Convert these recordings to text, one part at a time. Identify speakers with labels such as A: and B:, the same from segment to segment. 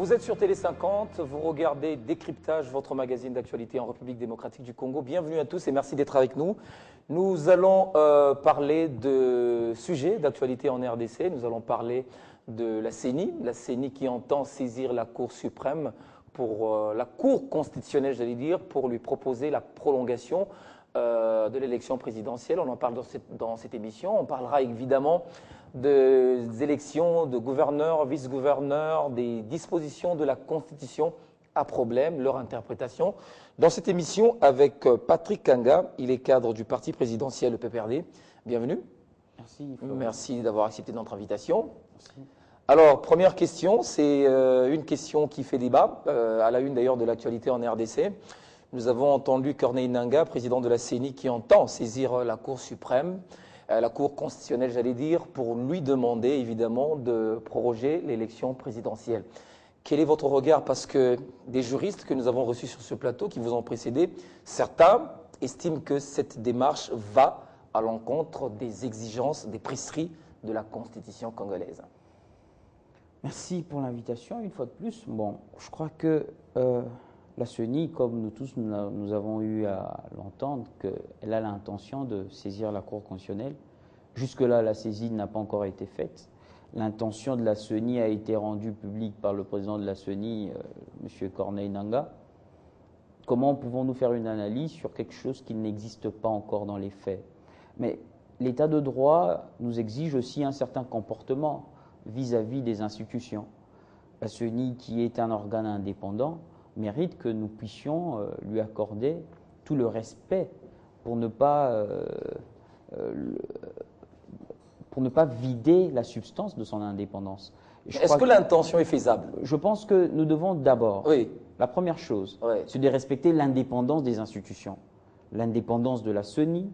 A: Vous êtes sur Télé 50, vous regardez Décryptage, votre magazine d'actualité en République démocratique du Congo. Bienvenue à tous et merci d'être avec nous. Nous allons parler de sujets d'actualité en RDC. Nous allons parler de la CENI qui entend saisir la Cour suprême pour la Cour constitutionnelle, j'allais dire, pour lui proposer la prolongation de l'élection présidentielle. On en parle dans cette émission. On parlera évidemment des élections de gouverneurs, vice-gouverneurs, des dispositions de la Constitution à problème, leur interprétation. Dans cette émission, avec Patrick Kanga, il est cadre du parti présidentiel, le PPRD. Bienvenue.
B: Merci.
A: Merci d'avoir accepté notre invitation.
B: Merci.
A: Alors, première question, c'est une question qui fait débat, à la une d'ailleurs de l'actualité en RDC. Nous avons entendu Corneille Nangaa, président de la CENI, qui entend saisir la Cour suprême, la Cour constitutionnelle, j'allais dire, pour lui demander évidemment de proroger l'élection présidentielle. Quel est votre regard? Parce que des juristes que nous avons reçus sur ce plateau, qui vous ont précédé, certains estiment que cette démarche va à l'encontre des exigences, des prescrits de la Constitution congolaise.
B: Merci pour l'invitation, une fois de plus. Bon, je crois que la CENI, comme nous tous, nous avons eu à l'entendre, qu'elle a l'intention de saisir la Cour constitutionnelle. Jusque-là, la saisine n'a pas encore été faite. L'intention de la CENI a été rendue publique par le président de la CENI, M. Corneille Nangaa. Comment pouvons-nous faire une analyse sur quelque chose qui n'existe pas encore dans les faits? Mais l'état de droit nous exige aussi un certain comportement vis-à-vis des institutions. La CENI, qui est un organe indépendant, mérite que nous puissions lui accorder tout le respect pour ne pas vider la substance de son indépendance.
A: Est-ce que l'intention est faisable?
B: Je pense que nous devons d'abord,
A: oui,
B: la première chose,
A: oui,
B: c'est de respecter l'indépendance des institutions, l'indépendance de la CENI,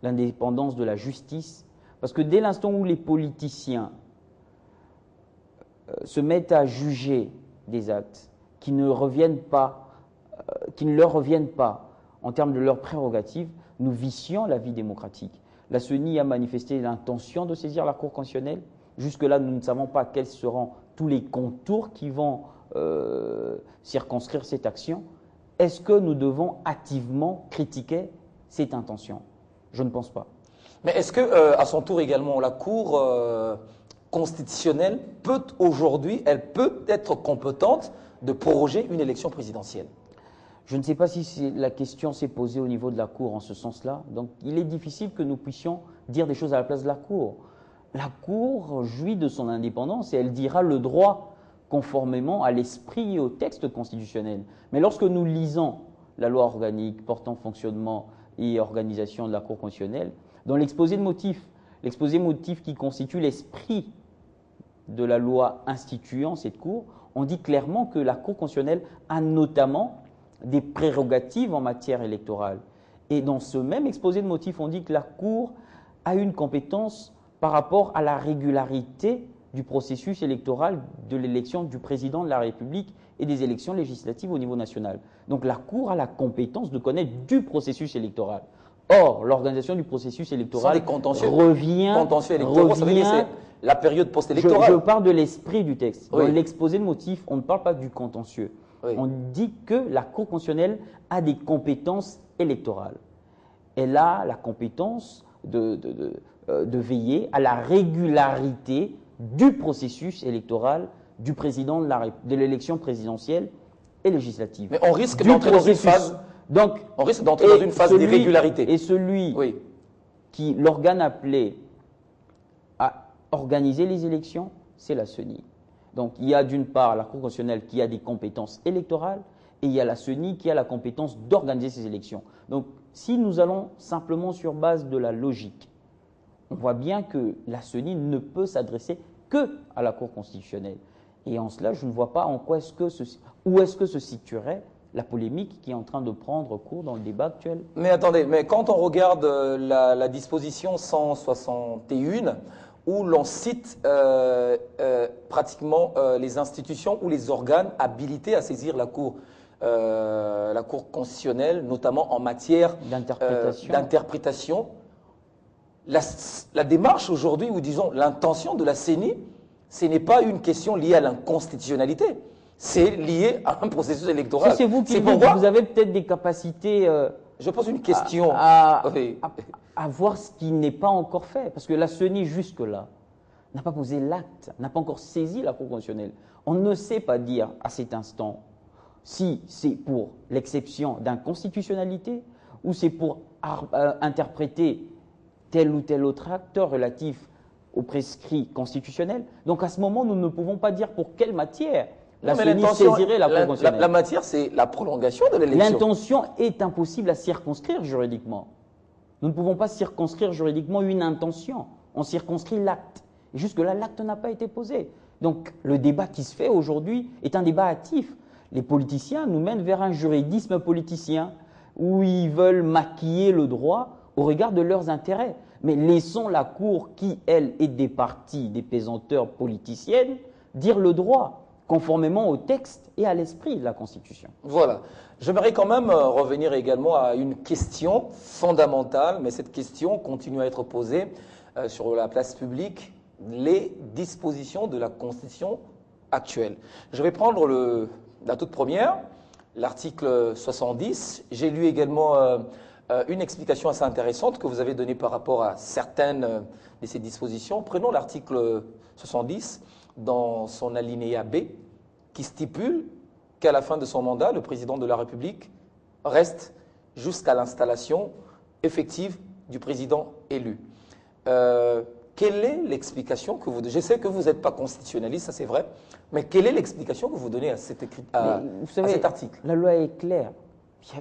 B: l'indépendance de la justice, parce que dès l'instant où les politiciens se mettent à juger des actes qui ne leur reviennent pas en termes de leurs prérogatives, nous vicions la vie démocratique. La CENI a manifesté l'intention de saisir la Cour constitutionnelle. Jusque-là, nous ne savons pas quels seront tous les contours qui vont circonscrire cette action. Est-ce que nous devons activement critiquer cette intention? Je ne pense pas.
A: Mais est-ce que, à son tour également, la Cour constitutionnelle peut aujourd'hui, elle peut être compétente de proroger une élection présidentielle?
B: Je ne sais pas si la question s'est posée au niveau de la Cour en ce sens-là. Donc, il est difficile que nous puissions dire des choses à la place de la Cour. La Cour jouit de son indépendance et elle dira le droit conformément à l'esprit et au texte constitutionnel. Mais lorsque nous lisons la loi organique portant fonctionnement et organisation de la Cour constitutionnelle, dans l'exposé de motifs qui constitue l'esprit de la loi instituant cette Cour, on dit clairement que la Cour constitutionnelle a notamment des prérogatives en matière électorale. Et dans ce même exposé de motifs, on dit que la Cour a une compétence par rapport à la régularité du processus électoral de l'élection du président de la République et des élections législatives au niveau national. Donc la Cour a la compétence de connaître du processus électoral. Or, l'organisation du processus électoral revient...
A: Contentieux électoraux, ça veut dire c'est la période post-électorale.
B: Je parle de l'esprit du texte.
A: Oui.
B: Dans l'exposé de motifs, on ne parle pas du contentieux.
A: Oui.
B: On dit que la Cour constitutionnelle a des compétences électorales. Elle a la compétence de veiller à la régularité du processus électoral du président de l'élection présidentielle et législative.
A: Mais on risque d'entrer dans une phase...
B: Donc,
A: on risque d'entrer dans une phase d'irrégularité.
B: Et celui
A: oui.
B: qui, l'organe appelé à organiser les élections, c'est la CENI. Donc, il y a d'une part la Cour constitutionnelle qui a des compétences électorales et il y a la CENI qui a la compétence d'organiser ces élections. Donc, si nous allons simplement sur base de la logique, on voit bien que la CENI ne peut s'adresser que à la Cour constitutionnelle. Et en cela, je ne vois pas où est-ce que se situerait la polémique qui est en train de prendre cours dans le débat actuel.
A: Mais attendez, mais quand on regarde la disposition 161, où l'on cite pratiquement les institutions ou les organes habilités à saisir la Cour constitutionnelle, notamment en matière d'interprétation, la démarche aujourd'hui, ou disons l'intention de la CENI, ce n'est pas une question liée à l'inconstitutionnalité. c'est lié à un processus électoral.
B: C'est vous qui
A: c'est
B: le dites,
A: pourquoi
B: vous avez peut-être des capacités
A: je pose une question. Oui.
B: à voir ce qui n'est pas encore fait. Parce que la CENI, jusque-là, n'a pas posé l'acte, n'a pas encore saisi la Cour constitutionnelle. On ne sait pas dire à cet instant si c'est pour l'exception d'inconstitutionnalité ou c'est pour interpréter tel ou tel autre acte relatif au prescrit constitutionnel. Donc à ce moment, nous ne pouvons pas dire pour quelle matière la CENI saisirait la Cour constitutionnelle.
A: La matière, c'est la prolongation de l'élection.
B: L'intention est impossible à circonscrire juridiquement. Nous ne pouvons pas circonscrire juridiquement une intention. On circonscrit l'acte. Et jusque-là, l'acte n'a pas été posé. Donc le débat qui se fait aujourd'hui est un débat hâtif. Les politiciens nous mènent vers un juridisme politicien où ils veulent maquiller le droit au regard de leurs intérêts. Mais laissons la Cour, qui, elle, est des partis, des pesanteurs politiciennes, dire le droit, conformément au texte et à l'esprit de la Constitution.
A: Voilà. J'aimerais quand même revenir également à une question fondamentale, mais cette question continue à être posée sur la place publique, les dispositions de la Constitution actuelle. Je vais prendre la toute première, l'article 70. J'ai lu également une explication assez intéressante que vous avez donnée par rapport à certaines de ces dispositions. Prenons l'article 70 dans son alinéa B, qui stipule qu'à la fin de son mandat, le président de la République reste jusqu'à l'installation effective du président élu. Quelle est l'explication que vous donnez? Je sais que vous n'êtes pas constitutionnaliste, ça c'est vrai, mais quelle est l'explication que vous donnez à cet article?
B: La loi est claire.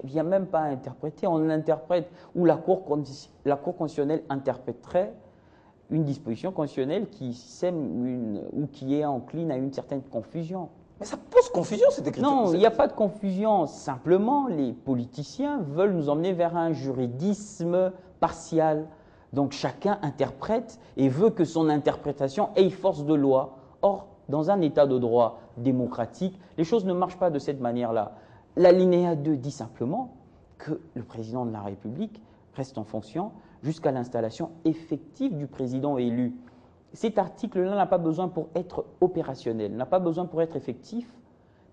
B: Il n'y a même pas à interpréter. On l'interprète, ou la Cour constitutionnelle interpréterait une disposition constitutionnelle qui sème ou qui est encline à une certaine confusion.
A: Mais ça pose confusion, cette écriture.
B: Non, il n'y a pas de confusion. Simplement, les politiciens veulent nous emmener vers un juridisme partial. Donc chacun interprète et veut que son interprétation ait force de loi. Or, dans un état de droit démocratique, les choses ne marchent pas de cette manière-là. L'alinéa 2 dit simplement que le président de la République reste en fonction jusqu'à l'installation effective du président élu. Cet article-là n'a pas besoin pour être opérationnel, n'a pas besoin pour être effectif,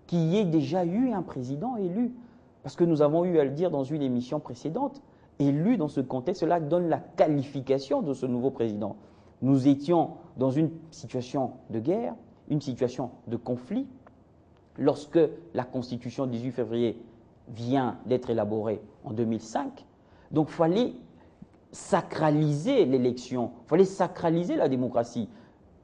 B: qu'il y ait déjà eu un président élu. Parce que nous avons eu à le dire dans une émission précédente, élu dans ce contexte-là donne la qualification de ce nouveau président. Nous étions dans une situation de guerre, une situation de conflit. Lorsque la Constitution du 18 février vient d'être élaborée en 2005, donc il fallait sacraliser l'élection, il fallait sacraliser la démocratie.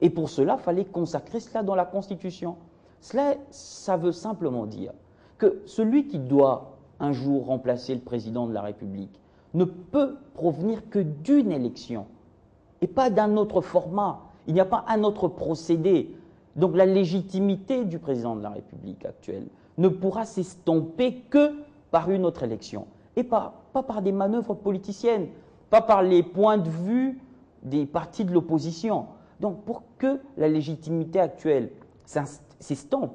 B: Et pour cela, il fallait consacrer cela dans la Constitution. Cela, ça veut simplement dire que celui qui doit un jour remplacer le président de la République ne peut provenir que d'une élection et pas d'un autre format. Il n'y a pas un autre procédé. Donc la légitimité du président de la République actuelle ne pourra s'estomper que par une autre élection et pas par des manœuvres politiciennes, pas par les points de vue des partis de l'opposition. Donc pour que la légitimité actuelle s'estompe,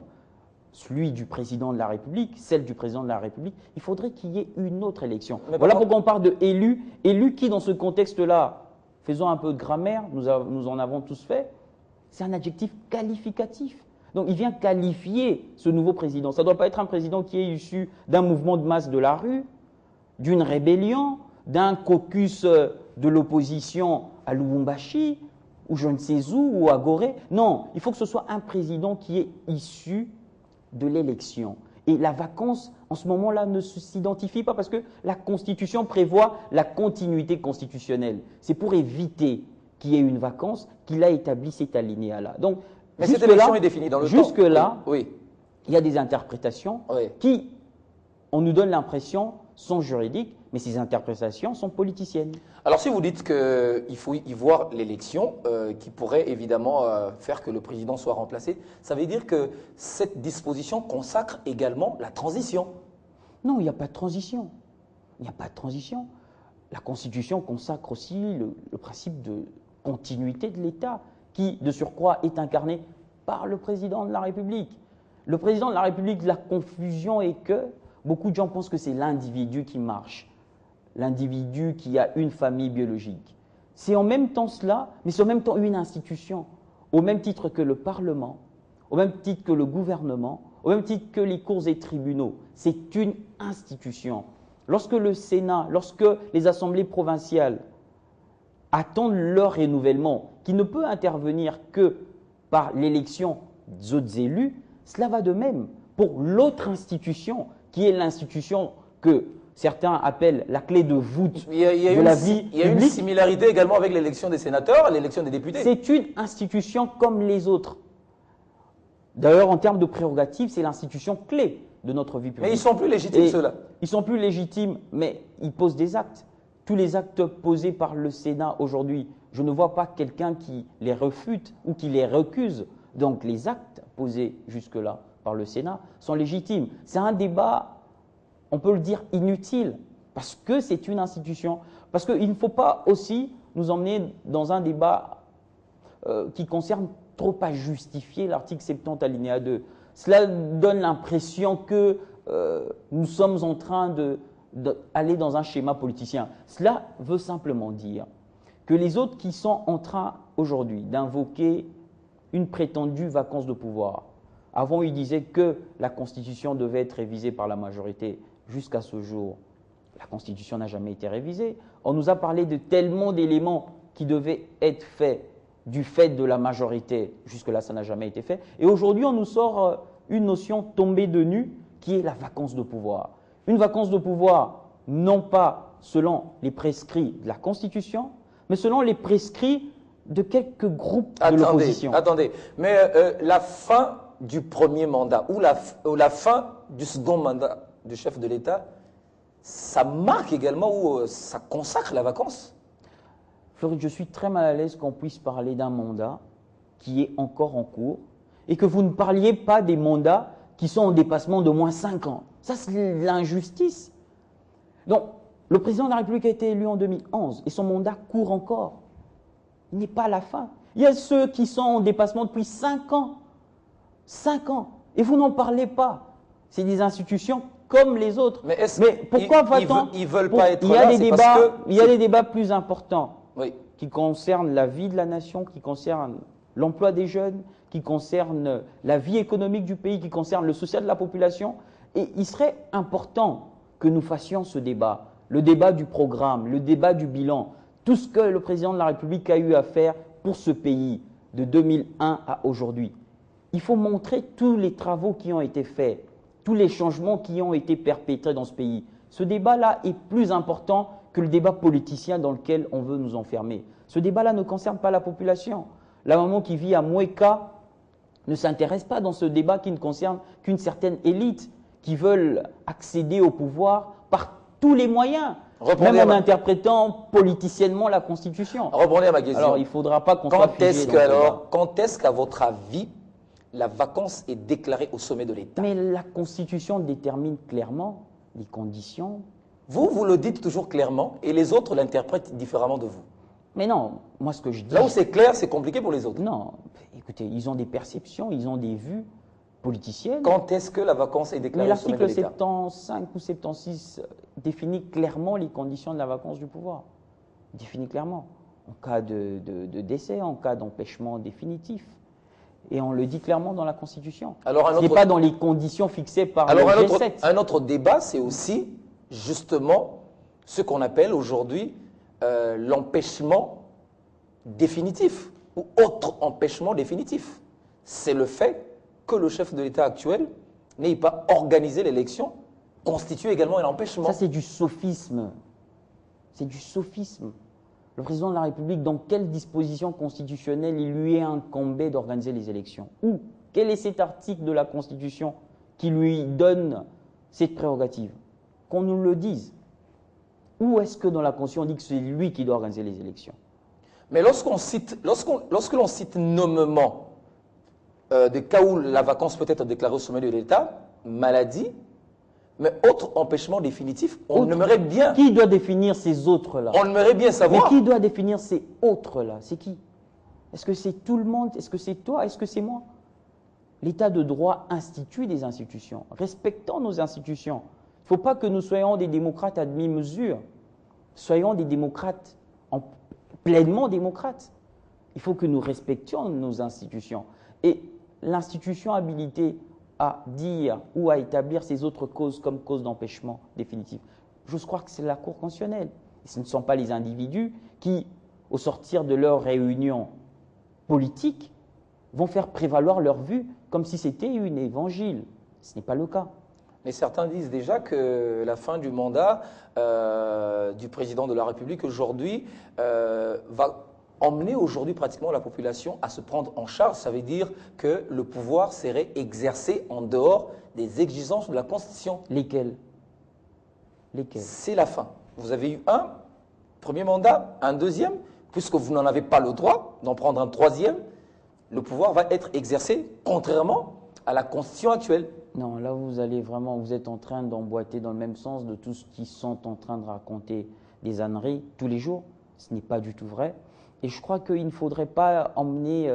B: celui du président de la République, celle du président de la République, il faudrait qu'il y ait une autre élection. Voilà pourquoi on parle de élu. Élu qui, dans ce contexte-là, faisons un peu de grammaire, nous en avons tous fait, c'est un adjectif qualificatif. Donc il vient qualifier ce nouveau président. Ça ne doit pas être un président qui est issu d'un mouvement de masse de la rue, d'une rébellion, d'un caucus de l'opposition à Lubumbashi, ou je ne sais où, ou à Gorée. Non, il faut que ce soit un président qui est issu de l'élection. Et la vacance, en ce moment-là, ne s'identifie pas parce que la Constitution prévoit la continuité constitutionnelle. C'est pour éviter qu'il y ait une vacance qu'il a établi cet alinéa-là. Donc,
A: mais cette élection est définie dans le temps.
B: Jusque-là,
A: oui.
B: Il y a des interprétations qui, on nous donne l'impression, sont juridiques, mais ces interprétations sont politiciennes.
A: Alors si vous dites qu'il faut y voir l'élection, qui pourrait évidemment faire que le président soit remplacé, ça veut dire que cette disposition consacre également la transition?
B: Non, il n'y a pas de transition. Il n'y a pas de transition. La Constitution consacre aussi le principe de continuité de l'État, qui, de surcroît, est incarné par le président de la République. Le président de la République, la confusion est que beaucoup de gens pensent que c'est l'individu qui marche, l'individu qui a une famille biologique. C'est en même temps cela, mais c'est en même temps une institution, au même titre que le Parlement, au même titre que le gouvernement, au même titre que les cours et tribunaux. C'est une institution. Lorsque le Sénat, lorsque les assemblées provinciales attendent leur renouvellement, qui ne peut intervenir que par l'élection des autres élus, cela va de même pour l'autre institution, qui est l'institution que certains appellent la clé de voûte de la vie publique.
A: Il y a une similarité également avec l'élection des sénateurs, l'élection des députés.
B: C'est une institution comme les autres. D'ailleurs, en termes de prérogatives, c'est l'institution clé de notre vie publique.
A: Mais ils sont plus légitimes, ceux-là.
B: Ils sont plus légitimes, mais ils posent des actes. Tous les actes posés par le Sénat aujourd'hui, je ne vois pas quelqu'un qui les refute ou qui les recuse. Donc les actes posés jusque-là par le Sénat sont légitimes. C'est un débat, on peut le dire, inutile, parce que c'est une institution. Parce qu'il ne faut pas aussi nous emmener dans un débat qui concerne trop à justifier l'article 70 alinéa 2. Cela donne l'impression que nous sommes en train d'aller dans un schéma politicien. Cela veut simplement dire que les autres qui sont en train aujourd'hui d'invoquer une prétendue vacance de pouvoir, avant ils disaient que la Constitution devait être révisée par la majorité. Jusqu'à ce jour, la Constitution n'a jamais été révisée. On nous a parlé de tellement d'éléments qui devaient être faits du fait de la majorité. Jusque-là, ça n'a jamais été fait. Et aujourd'hui, on nous sort une notion tombée de nu qui est la vacance de pouvoir. Une vacance de pouvoir, non pas selon les prescrits de la Constitution, mais selon les prescrits de quelques groupes de l'opposition.
A: Attendez, mais la fin du premier mandat ou la fin du second mandat du chef de l'État, ça marque également ou ça consacre la vacance?
B: Floride, je suis très mal à l'aise qu'on puisse parler d'un mandat qui est encore en cours et que vous ne parliez pas des mandats qui sont en dépassement de moins 5 ans. Ça, c'est l'injustice. Donc, le président de la République a été élu en 2011 et son mandat court encore. Il n'est pas à la fin. Il y a ceux qui sont en dépassement depuis 5 ans. 5 ans. Et vous n'en parlez pas. C'est des institutions comme les autres.
A: Mais
B: pourquoi va-t-on
A: ils veulent pas être
B: il y a
A: là,
B: des débats, il y a des débats plus importants qui concernent la vie de la nation, qui concernent l'emploi des jeunes, qui concernent la vie économique du pays, qui concernent le social de la population. Et il serait important que nous fassions ce débat, le débat du programme, le débat du bilan, tout ce que le président de la République a eu à faire pour ce pays de 2001 à aujourd'hui. Il faut montrer tous les travaux qui ont été faits, tous les changements qui ont été perpétrés dans ce pays. Ce débat-là est plus important que le débat politicien dans lequel on veut nous enfermer. Ce débat-là ne concerne pas la population. La maman qui vit à Mouéka ne s'intéresse pas dans ce débat qui ne concerne qu'une certaine élite qui veulent accéder au pouvoir par tous les moyens, même en interprétant politiciennement la Constitution.
A: Répondez à ma question.
B: Alors, il ne faudra pas qu'on soit figé
A: quand est-ce qu'à votre avis, la vacance est déclarée au sommet de l'État?
B: Mais la Constitution détermine clairement les conditions.
A: Vous le dites toujours clairement et les autres l'interprètent différemment de vous.
B: Mais non, moi ce que je dis…
A: Là où c'est clair, c'est compliqué pour les autres.
B: Non, écoutez, ils ont des perceptions, ils ont des vues politiciennes.
A: Quand est-ce que la vacance est déclarée au sommet de l'État?
B: L'article 75 ou 76 définit clairement les conditions de la vacance du pouvoir. Il définit clairement. En cas de décès, en cas d'empêchement définitif. Et on le dit clairement dans la Constitution. Ce n'est pas dans les conditions fixées par le G7.
A: Un autre débat, c'est aussi justement ce qu'on appelle aujourd'hui l'empêchement définitif ou autre empêchement définitif. C'est le fait que le chef de l'État actuel n'ait pas organisé l'élection constitue également un empêchement.
B: Ça, c'est du sophisme. C'est du sophisme. Le président de la République, dans quelle disposition constitutionnelle il lui est incombé d'organiser les élections? Où? Quel est cet article de la Constitution qui lui donne cette prérogative? Qu'on nous le dise. Où est-ce que dans la Constitution on dit que c'est lui qui doit organiser les élections?
A: Mais lorsque l'on cite nommément des cas où la vacance peut être déclarée au sommet de l'État, maladie, mais autre empêchement définitif, on aimerait bien…
B: Qui doit définir ces autres-là?
A: On aimerait bien savoir…
B: Mais qui doit définir ces autres-là? C'est qui? Est-ce que c'est tout le monde? Est-ce que c'est toi? Est-ce que c'est moi? L'État de droit institue des institutions. Respectons nos institutions. Il ne faut pas que nous soyons des démocrates à demi-mesure. Soyons des démocrates, pleinement démocrates. Il faut que nous respections nos institutions. Et l'institution habilitée à dire ou à établir ces autres causes comme cause d'empêchement définitif? J'ose croire que c'est la Cour constitutionnelle. Et ce ne sont pas les individus qui, au sortir de leur réunion politique, vont faire prévaloir leur vue comme si c'était une évangile. Ce n'est pas le cas.
A: Mais certains disent déjà que la fin du mandat du président de la République aujourd'hui va emmener aujourd'hui pratiquement la population à se prendre en charge. Ça veut dire que le pouvoir serait exercé en dehors des exigences de la Constitution.
B: Lesquels?
A: C'est la fin. Vous avez eu un premier mandat, un deuxième, puisque vous n'en avez pas le droit d'en prendre un troisième, le pouvoir va être exercé contrairement à la Constitution actuelle.
B: Non, là vous allez vraiment, vous êtes en train d'emboîter dans le même sens de tout ce qu'ils sont en train de raconter des âneries tous les jours. Ce n'est pas du tout vrai. Et je crois qu'il ne faudrait pas emmener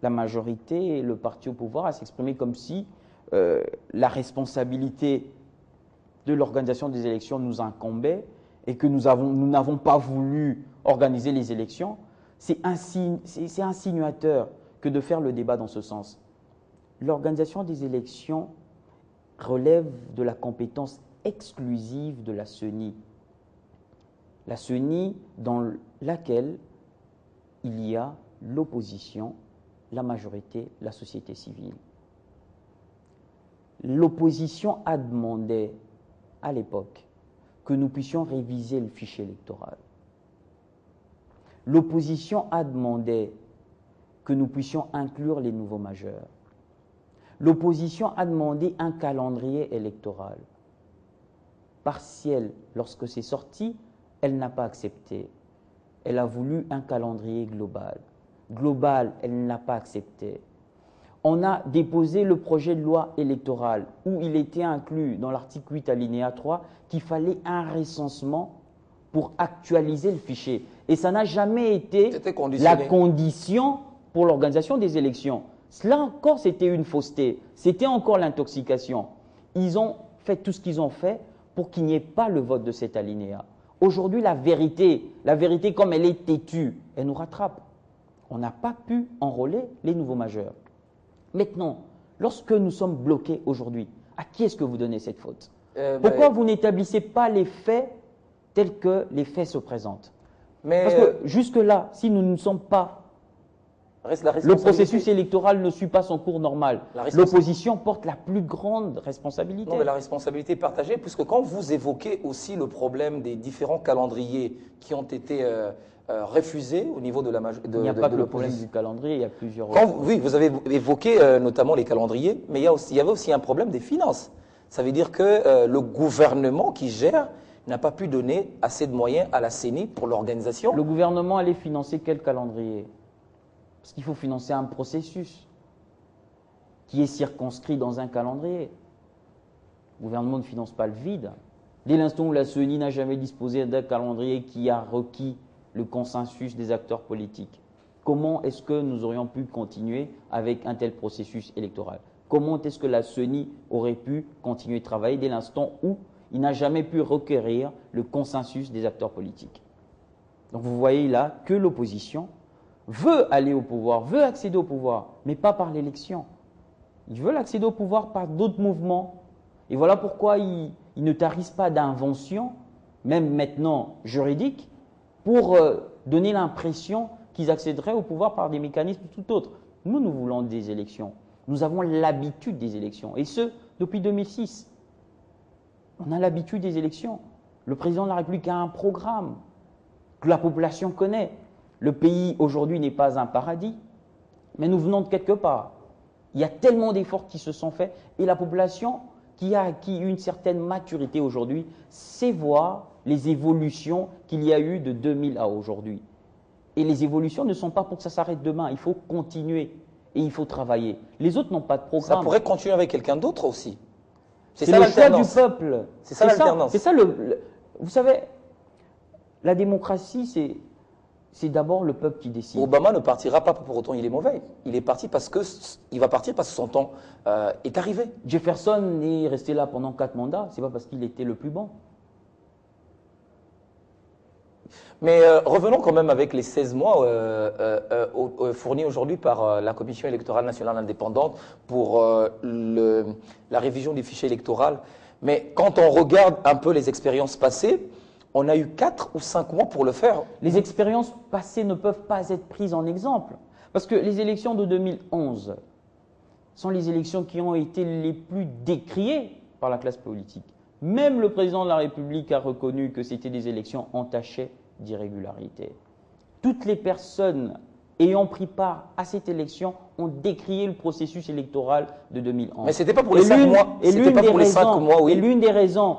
B: la majorité et le parti au pouvoir à s'exprimer comme si la responsabilité de l'organisation des élections nous incombait et que nous n'avons pas voulu organiser les élections. C'est insinuateur que de faire le débat dans ce sens. L'organisation des élections relève de la compétence exclusive de la CENI. La CENI dans laquelle il y a l'opposition, la majorité, la société civile. L'opposition a demandé à l'époque que nous puissions réviser le fichier électoral. L'opposition a demandé que nous puissions inclure les nouveaux majeurs. L'opposition a demandé un calendrier électoral. Partiel, lorsque c'est sorti, elle n'a pas accepté. Elle a voulu un calendrier global. Global, elle n'a pas accepté. On a déposé le projet de loi électorale où il était inclus dans l'article 8 alinéa 3 qu'il fallait un recensement pour actualiser le fichier. Et ça n'a jamais été la condition pour l'organisation des élections. Cela encore, c'était une fausseté. C'était encore l'intoxication. Ils ont fait tout ce qu'ils ont fait pour qu'il n'y ait pas le vote de cet alinéa. Aujourd'hui, la vérité comme elle est têtue, elle nous rattrape. On n'a pas pu enrôler les nouveaux majeurs. Maintenant, lorsque nous sommes bloqués aujourd'hui, à qui est-ce que vous donnez cette faute? Pourquoi vous n'établissez pas les faits tels que les faits se présentent? Parce que jusque-là, si nous ne sommes pas, le processus électoral ne suit pas son cours normal. L'opposition porte la plus grande responsabilité.
A: Non, mais la responsabilité est partagée, puisque quand vous évoquez aussi le problème des différents calendriers qui ont été refusés au niveau de la majorité.
B: Il n'y a pas que le problème du calendrier, il y a plusieurs
A: oui, vous avez évoqué notamment les calendriers, mais il y avait aussi un problème des finances. Ça veut dire que le gouvernement qui gère n'a pas pu donner assez de moyens à la CENI pour l'organisation.
B: Le gouvernement allait financer quel calendrier? Parce qu'il faut financer un processus qui est circonscrit dans un calendrier. Le gouvernement ne finance pas le vide. Dès l'instant où la CENI n'a jamais disposé d'un calendrier qui a requis le consensus des acteurs politiques, comment est-ce que nous aurions pu continuer avec un tel processus électoral? Comment est-ce que la CENI aurait pu continuer de travailler dès l'instant où il n'a jamais pu requérir le consensus des acteurs politiques? Donc vous voyez là que l'opposition veut aller au pouvoir, veut accéder au pouvoir, mais pas par l'élection. Ils veulent accéder au pouvoir par d'autres mouvements. Et voilà pourquoi ils ne tarissent pas d'invention, même maintenant juridique, pour donner l'impression qu'ils accéderaient au pouvoir par des mécanismes tout autres. Nous voulons des élections. Nous avons l'habitude des élections, et ce, depuis 2006. On a l'habitude des élections. Le président de la République a un programme que la population connaît. Le pays aujourd'hui n'est pas un paradis, mais nous venons de quelque part. Il y a tellement d'efforts qui se sont faits et la population qui a acquis une certaine maturité aujourd'hui sait voir les évolutions qu'il y a eu de 2000 à aujourd'hui. Et les évolutions ne sont pas pour que ça s'arrête demain. Il faut continuer et il faut travailler. Les autres n'ont pas de programme.
A: Ça pourrait continuer avec quelqu'un d'autre aussi.
B: C'est le choix du peuple.
A: C'est ça l'alternance.
B: C'est ça vous savez, la démocratie, c'est d'abord le peuple qui décide.
A: Obama ne partira pas pour autant il est mauvais. Il va partir parce que son temps est arrivé.
B: Jefferson est resté là pendant 4 mandats. C'est pas parce qu'il était le plus bon.
A: Mais revenons quand même avec les 16 mois fournis aujourd'hui par la Commission électorale nationale indépendante pour la révision du fichier électoral. Mais quand on regarde un peu les expériences passées, on a eu 4 ou 5 mois pour le faire.
B: Les expériences passées ne peuvent pas être prises en exemple. Parce que les élections de 2011 sont les élections qui ont été les plus décriées par la classe politique. Même le président de la République a reconnu que c'était des élections entachées d'irrégularité. Toutes les personnes ayant pris part à cette élection ont décrié le processus électoral de 2011.
A: Mais ce n'était pas pour les 5 mois. C'était pas pour les 5 mois, oui.
B: Et l'une des raisons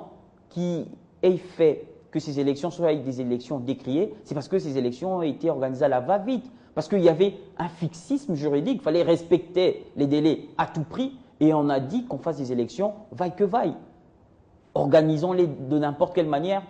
B: qui ait fait que ces élections soient des élections décriées, c'est parce que ces élections ont été organisées à la va-vite. Parce qu'il y avait un fixisme juridique, il fallait respecter les délais à tout prix, et on a dit qu'on fasse des élections vaille que vaille. Organisons-les de n'importe quelle manière,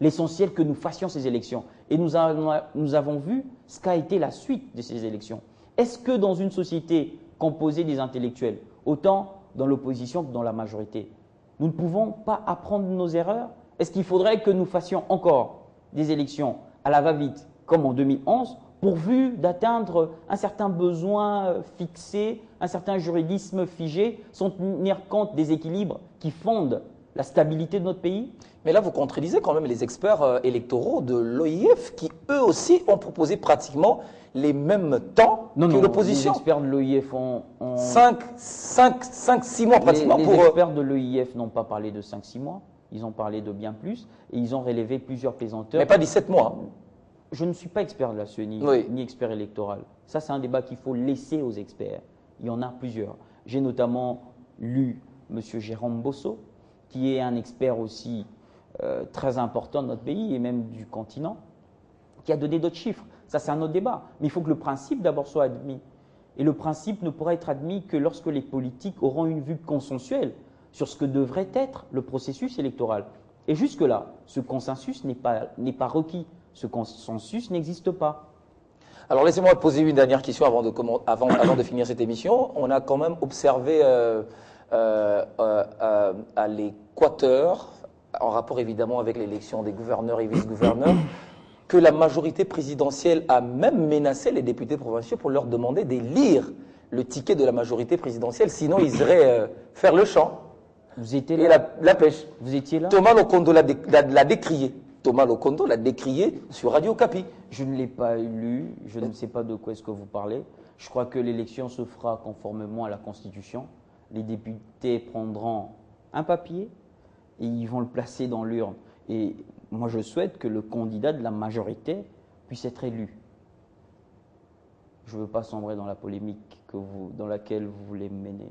B: l'essentiel que nous fassions ces élections. Et nous avons vu ce qu'a été la suite de ces élections. Est-ce que dans une société composée des intellectuels, autant dans l'opposition que dans la majorité, nous ne pouvons pas apprendre de nos erreurs? Est-ce qu'il faudrait que nous fassions encore des élections à la va-vite, comme en 2011, pourvu d'atteindre un certain besoin fixé, un certain juridisme figé, sans tenir compte des équilibres qui fondent la stabilité de notre pays?
A: Mais là, vous contredisez quand même les experts électoraux de l'OIF qui, eux aussi, ont proposé pratiquement les mêmes temps que l'opposition.
B: Les experts de l'OIF ont…
A: 5-6 mois pratiquement
B: les
A: pour…
B: Les experts de l'OIF n'ont pas parlé de 5-6 mois, ils ont parlé de bien plus, et ils ont relevé plusieurs pesanteurs.
A: Mais pas 17 mois.
B: Je ne suis pas expert de la CENI, ni expert électoral. Ça, c'est un débat qu'il faut laisser aux experts. Il y en a plusieurs. J'ai notamment lu M. Jérôme Bosso, qui est un expert aussi très important de notre pays et même du continent, qui a donné d'autres chiffres. Ça, c'est un autre débat. Mais il faut que le principe d'abord soit admis. Et le principe ne pourra être admis que lorsque les politiques auront une vue consensuelle sur ce que devrait être le processus électoral. Et jusque-là, ce consensus n'est pas requis. Ce consensus n'existe pas. Alors
A: laissez-moi poser une dernière question avant de finir cette émission. On a quand même observé à l'Équateur, en rapport évidemment avec l'élection des gouverneurs et vice-gouverneurs, que la majorité présidentielle a même menacé les députés provinciaux pour leur demander d'élire le ticket de la majorité présidentielle, sinon ils iraient faire le champ.
B: Vous étiez là?
A: Et la pêche.
B: Vous étiez là?
A: Thomas Lokondo l'a décrié. Thomas Lokondo l'a décrié sur Radio Okapi.
B: Je ne l'ai pas lu, je ne sais pas de quoi est-ce que vous parlez. Je crois que l'élection se fera conformément à la Constitution. Les députés prendront un papier et ils vont le placer dans l'urne. Et moi, je souhaite que le candidat de la majorité puisse être élu. Je ne veux pas sombrer dans la polémique dans laquelle vous voulez me mener.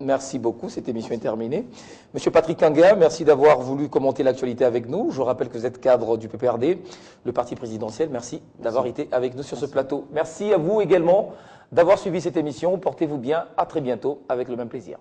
A: Merci beaucoup, cette émission est terminée. Monsieur Patrick Anguin, merci d'avoir voulu commenter l'actualité avec nous. Je rappelle que vous êtes cadre du PPRD, le parti présidentiel. Merci d'avoir été avec nous sur ce plateau. Merci à vous également d'avoir suivi cette émission. Portez-vous bien, à très bientôt avec le même plaisir.